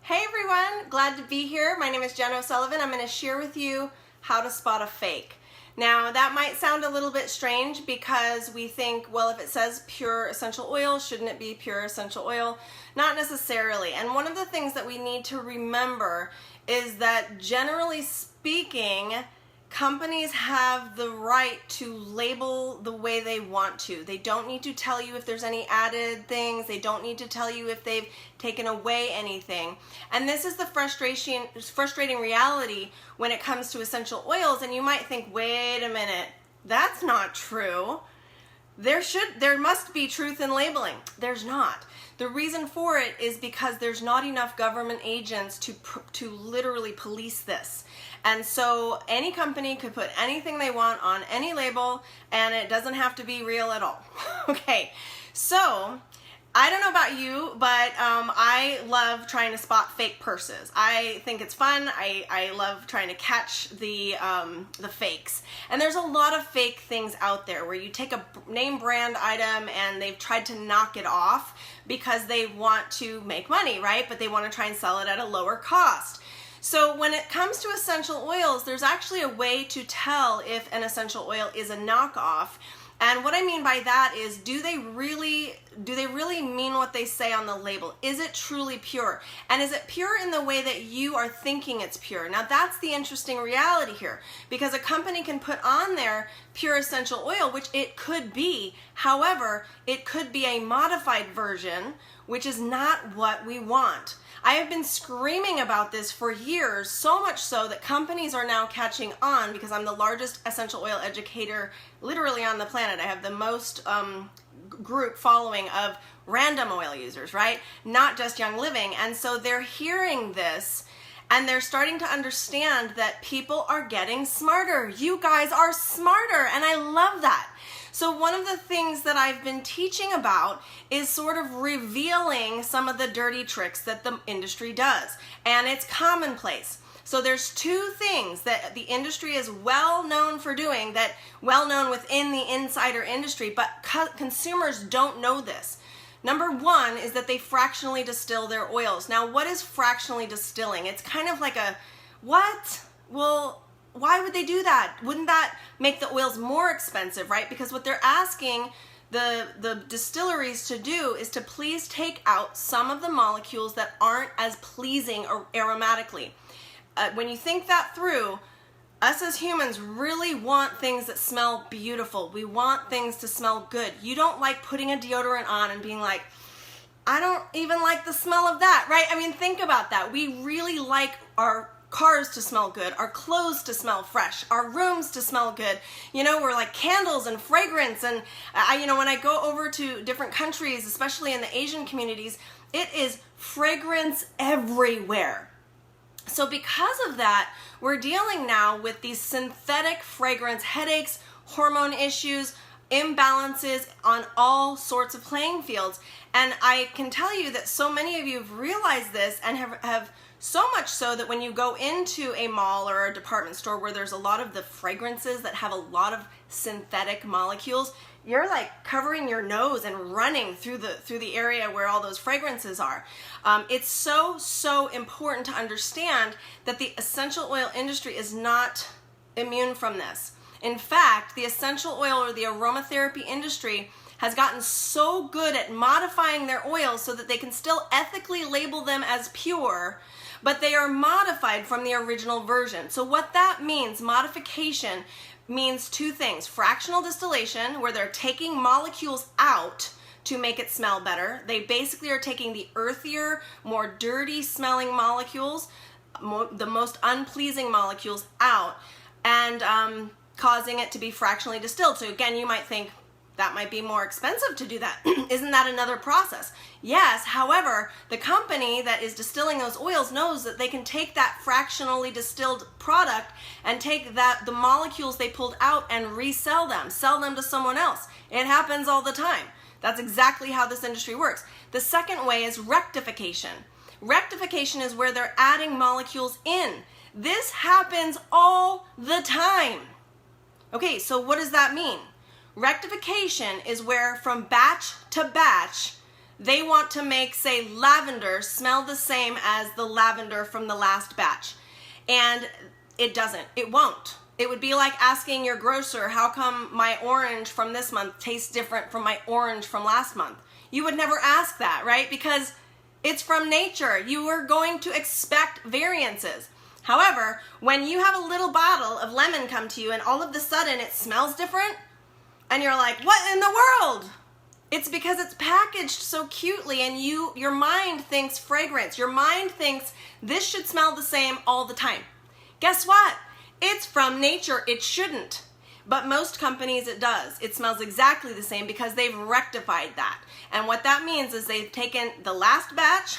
Hey everyone, glad to be here. My name is Jen O'Sullivan. I'm going to share with you how to spot a fake. Now that might sound a little bit strange because we think, well, if it says pure essential oil, shouldn't it be pure essential oil? Not necessarily. And one of the things that we need to remember is that generally speaking, companies have the right to label the way they want to. They don't need to tell you if there's any added things. They don't need to tell you if they've taken away anything. And this is the frustrating reality when it comes to essential oils. And you might think, wait a minute, that's not true. There must be truth in labeling. There's not. The reason for it is because there's not enough government agents to literally police this. And so any company could put anything they want on any label and it doesn't have to be real at all. Okay, so I don't know about you, but I love trying to spot fake purses. I think it's fun. I love trying to catch the fakes. And there's a lot of fake things out there where you take a name brand item and they've tried to knock it off because they want to make money, right? But they want to try and sell it at a lower cost. So when it comes to essential oils, there's actually a way to tell if an essential oil is a knockoff. And what I mean by that is, do they really mean what they say on the label? Is it truly pure? And is it pure in the way that you are thinking it's pure? Now that's the interesting reality here, because a company can put on there pure essential oil, which it could be. However, it could be a modified version, which is not what we want. I have been screaming about this for years, so much so that companies are now catching on because I'm the largest essential oil educator literally on the planet. I have the most group following of random oil users, right? Not just Young Living. And so they're hearing this and they're starting to understand that people are getting smarter. You guys are smarter, and I love that. So one of the things that I've been teaching about is sort of revealing some of the dirty tricks that the industry does. And it's commonplace. So there's two things that the industry is well known for doing, that well known within the insider industry, but consumers don't know this. Number one is that they fractionally distill their oils. Now, what is fractionally distilling? It's kind of like a, what? Well, why would they do that? Wouldn't that make the oils more expensive, right? Because what they're asking the distilleries to do is to please take out some of the molecules that aren't as pleasing or aromatically. When you think that through, us as humans really want things that smell beautiful. We want things to smell good. You don't like putting a deodorant on and being like, I don't even like the smell of that, right? I mean, think about that. We really like our cars to smell good, our clothes to smell fresh, our rooms to smell good. You know, we're like candles and fragrance. And when I go over to different countries, especially in the Asian communities, it is fragrance everywhere. So because of that, we're dealing now with these synthetic fragrance headaches, hormone issues, imbalances on all sorts of playing fields. And I can tell you that so many of you have realized this and have so much so that when you go into a mall or a department store where there's a lot of the fragrances that have a lot of synthetic molecules, you're like covering your nose and running through the area where all those fragrances are. It's so important to understand that the essential oil industry is not immune from this. In fact, the essential oil or the aromatherapy industry has gotten so good at modifying their oils so that they can still ethically label them as pure, but they are modified from the original version. So what that means, modification, means two things. Fractional distillation, where they're taking molecules out to make it smell better. They basically are taking the earthier, more dirty smelling molecules, the most unpleasing molecules out, and causing it to be fractionally distilled. So again, you might think, that might be more expensive to do that. Isn't that another process? Yes, however, the company that is distilling those oils knows that they can take that fractionally distilled product and take the molecules they pulled out and resell them, sell them to someone else. It happens all the time. That's exactly how this industry works. The second way is rectification. Rectification is where they're adding molecules in. This happens all the time. Okay, so what does that mean? Rectification is where from batch to batch, they want to make, say, lavender smell the same as the lavender from the last batch. And it doesn't. It won't. It would be like asking your grocer, how come my orange from this month tastes different from my orange from last month? You would never ask that, right? Because it's from nature. You are going to expect variances. However, when you have a little bottle of lemon come to you and all of a sudden it smells different, and you're like, what in the world? It's because it's packaged so cutely, and your mind thinks fragrance. Your mind thinks this should smell the same all the time. Guess what? It's from nature. It shouldn't. But most companies, it does. It smells exactly the same because they've rectified that. And what that means is they've taken the last batch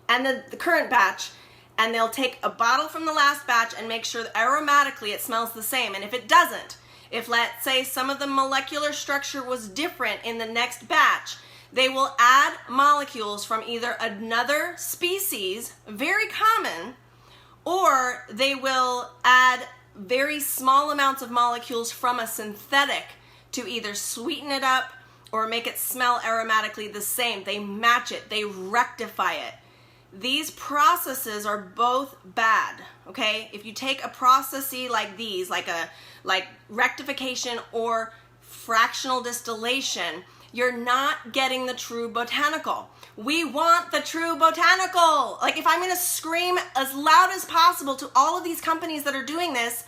and the current batch, and they'll take a bottle from the last batch and make sure that aromatically it smells the same. And if it doesn't, if let's say some of the molecular structure was different in the next batch, they will add molecules from either another species, very common, or they will add very small amounts of molecules from a synthetic to either sweeten it up or make it smell aromatically the same. They match it, they rectify it. These processes are both bad, okay? If you take a process like these, like rectification or fractional distillation, you're not getting the true botanical. We want the true botanical. Like, if I'm gonna scream as loud as possible to all of these companies that are doing this,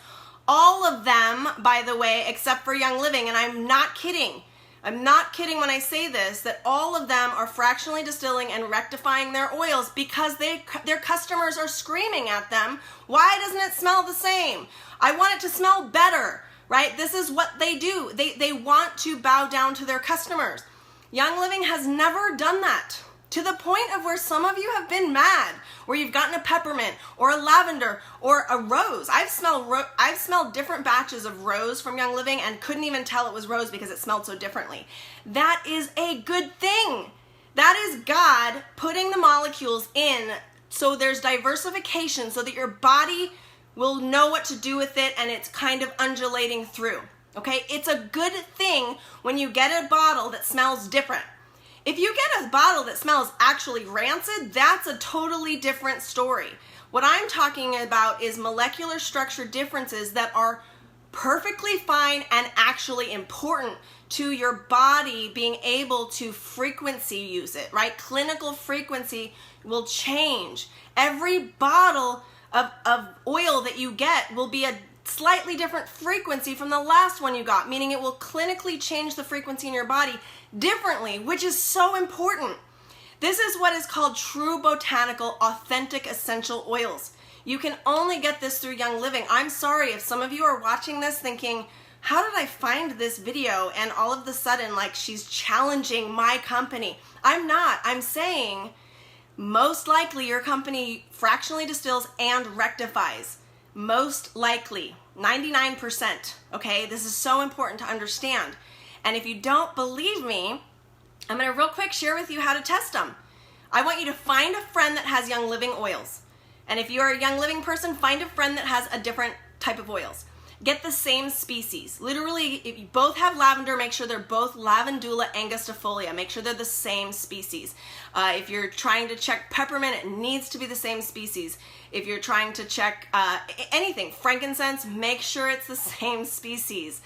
all of them, by the way, except for Young Living, and I'm not kidding. I'm not kidding when I say this, that all of them are fractionally distilling and rectifying their oils because their customers are screaming at them, why doesn't it smell the same? I want it to smell better, right? This is what they do. They want to bow down to their customers. Young Living has never done that, to the point of where some of you have been mad, where you've gotten a peppermint or a lavender or a rose. I've smelled different batches of rose from Young Living and couldn't even tell it was rose because it smelled so differently. That is a good thing. That is God putting the molecules in so there's diversification, so that your body will know what to do with it and it's kind of undulating through. Okay? It's a good thing when you get a bottle that smells different. If you get a bottle that smells actually rancid, that's a totally different story. What I'm talking about is molecular structure differences that are perfectly fine and actually important to your body being able to frequency use it, right? Clinical frequency will change. Every bottle of oil that you get will be a slightly different frequency from the last one you got, meaning it will clinically change the frequency in your body differently, which is so important. This is what is called true botanical, authentic essential oils. You can only get this through Young Living. I'm sorry if some of you are watching this thinking, how did I find this video and all of a sudden like she's challenging my company? I'm not. I'm saying most likely your company fractionally distills and rectifies. Most likely, 99%, okay? This is so important to understand. And if you don't believe me, I'm gonna real quick share with you how to test them. I want you to find a friend that has Young Living oils. And if you're a Young Living person, find a friend that has a different type of oils. Get the same species. Literally, if you both have lavender, make sure they're both Lavandula angustifolia. Make sure they're the same species. If you're trying to check peppermint, it needs to be the same species. If you're trying to check anything, frankincense, make sure it's the same species.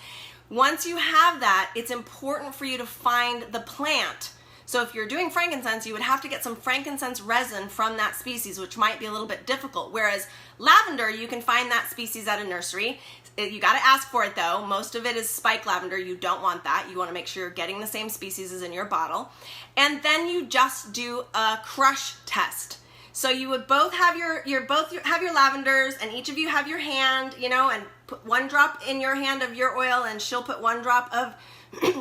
Once you have that, it's important for you to find the plant. So if you're doing frankincense, you would have to get some frankincense resin from that species, which might be a little bit difficult. Whereas lavender, you can find that species at a nursery. You got to ask for it though. Most of it is spike lavender. You don't want that. You want to make sure you're getting the same species as in your bottle. And then you just do a crush test. So you would both have your lavenders, and each of you have your hand, you know, and put one drop in your hand of your oil, and she'll put one drop of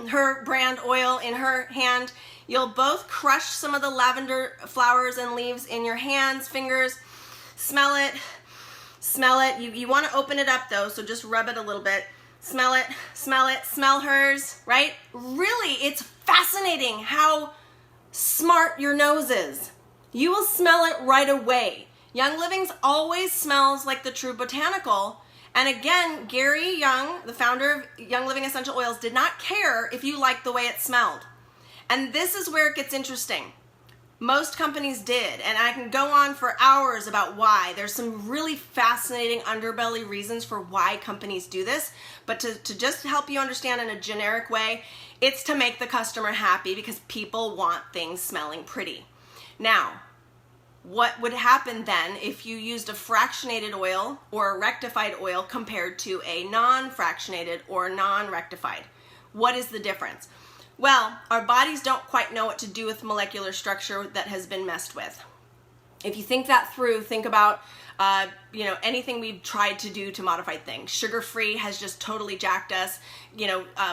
her brand oil in her hand. You'll both crush some of the lavender flowers and leaves in your hands, fingers, smell it. You want to open it up though, so just rub it a little bit. Smell it, smell hers, right? Really, it's fascinating how smart your nose is. You will smell it right away. Young Living's always smells like the true botanical. And again, Gary Young, the founder of Young Living Essential Oils, did not care if you liked the way it smelled. And this is where it gets interesting. Most companies did, and I can go on for hours about why. There's some really fascinating underbelly reasons for why companies do this, but to just help you understand in a generic way, it's to make the customer happy because people want things smelling pretty. Now, what would happen then if you used a fractionated oil or a rectified oil compared to a non-fractionated or non-rectified? What is the difference? Well, our bodies don't quite know what to do with molecular structure that has been messed with. If you think that through, think about anything we've tried to do to modify things. Sugar-free has just totally jacked us.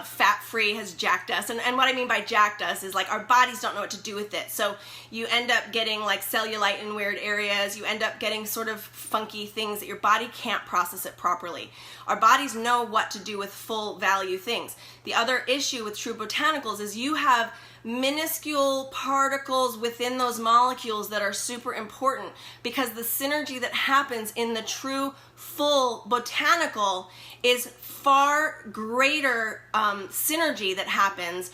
Fat-free has jacked us. And what I mean by jacked us is like our bodies don't know what to do with it. So you end up getting like cellulite in weird areas. You end up getting sort of funky things that your body can't process it properly. Our bodies know what to do with full value things. The other issue with true botanicals is you have minuscule particles within those molecules that are super important, because the synergy that happens in the true full botanical is far greater synergy that happens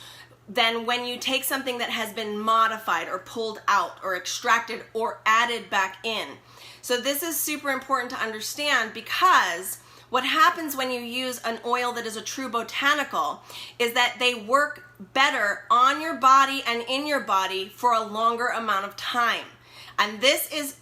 than when you take something that has been modified or pulled out or extracted or added back in. So this is super important to understand, because what happens when you use an oil that is a true botanical is that they work better on your body and in your body for a longer amount of time. And this is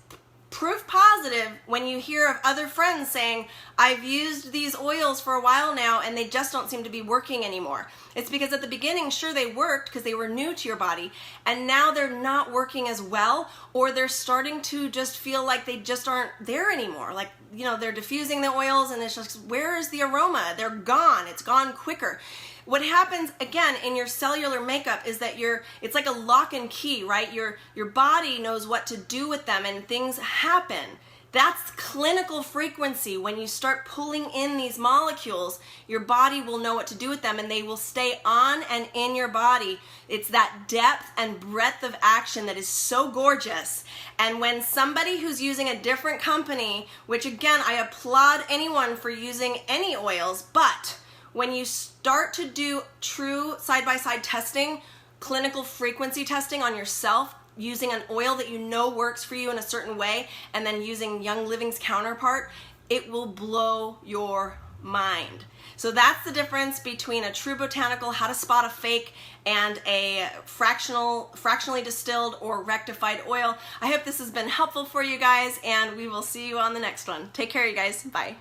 proof positive when you hear of other friends saying, I've used these oils for a while now and they just don't seem to be working anymore. It's because at the beginning, sure, they worked because they were new to your body, and now they're not working as well, or they're starting to just feel like they just aren't there anymore. Like, they're diffusing the oils and it's just, where is the aroma? They're gone. It's gone quicker. What happens again in your cellular makeup is that it's like a lock and key, right? Your body knows what to do with them and things happen. That's clinical frequency. When you start pulling in these molecules, your body will know what to do with them and they will stay on and in your body. It's that depth and breadth of action that is so gorgeous. And when somebody who's using a different company, which again, I applaud anyone for using any oils, but when you start to do true side-by-side testing, clinical frequency testing on yourself, using an oil that you know works for you in a certain way, and then using Young Living's counterpart, it will blow your mind. So that's the difference between a true botanical, how to spot a fake, and a fractionally distilled or rectified oil. I hope this has been helpful for you guys, and we will see you on the next one. Take care, you guys. Bye.